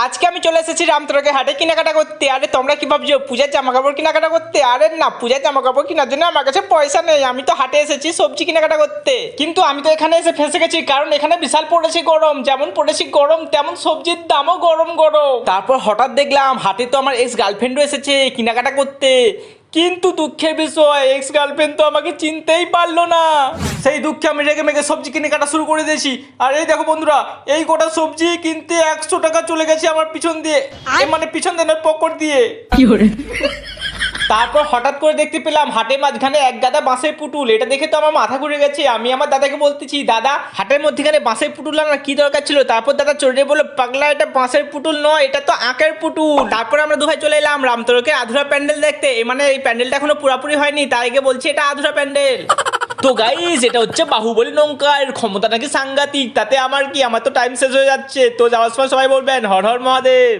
আজকে আমি চলে এসেছি রামতরকে হাটে কেনাকাটা করতে। আরে তোমরা কি ভাবছো পূজার জামা কাপড় কেনাকাটা করতে? আরে না, পূজার জামা কাপড় কেনার জন্য আমার কাছে পয়সা নেই। আমি তো হাটে এসেছি সবজি কেনাকাটা করতে। কিন্তু আমি তো এখানে এসে ফেঁসে গেছি, কারণ এখানে বিশাল পড়েছে গরম। যেমন পড়েছি গরম, তেমন সবজির দামও গরম গরম। তারপর হঠাৎ দেখলাম হাটে তো আমার এক্স গার্লফ্রেন্ডও এসেছে কেনাকাটা করতে। কিন্তু দুঃখের বিষয়, এক্স গার্লফ্রেন্ড তো আমাকে চিনতেই পারলো না। সেই দুঃখে আমি রেগে মেগে সবজি কিনে কাটা শুরু করে দিয়েছি। আর এই দেখো বন্ধুরা, এই গোটা সবজি কিনতে 100 টাকা চলে গেছে আমার পিছন দিয়ে, মানে পিছন দিয়ে পকেট দিয়ে। তারপর হঠাৎ করে দেখতে পেলাম হাটের মাঝখানে এক গাদা বাঁশের পুতুল। এটা দেখে তো আমার মাথা ঘুরে গেছে। আমি আমার দাদাকে বলতেছি, দাদা হাটের মধ্যখানে বাঁশের পুতুল আনার কি দরকার ছিল? তারপর দাদা চড়ে বললো, পাগলা এটা বাঁশের পুতুল নয়, এটা তো আঁকের পুতুল। তারপর আমরা দুভাই চলে এলাম রামতরকে আধুরা প্যান্ডেল দেখতে। মানে এই প্যান্ডেলটা এখনো পুরোপুরি হয়নি, তাই আগে বলছি এটা আধুরা প্যান্ডেল। তো গাইস, এটা হচ্ছে বাহুবলী নৌকা। এর ক্ষমতা নাকি সাংঘাতিক। তাতে আমার কি, আমার তো টাইম শেষ হয়ে যাচ্ছে। তো যাওয়ার সময় সবাই বলবেন হর হর মহাদেব।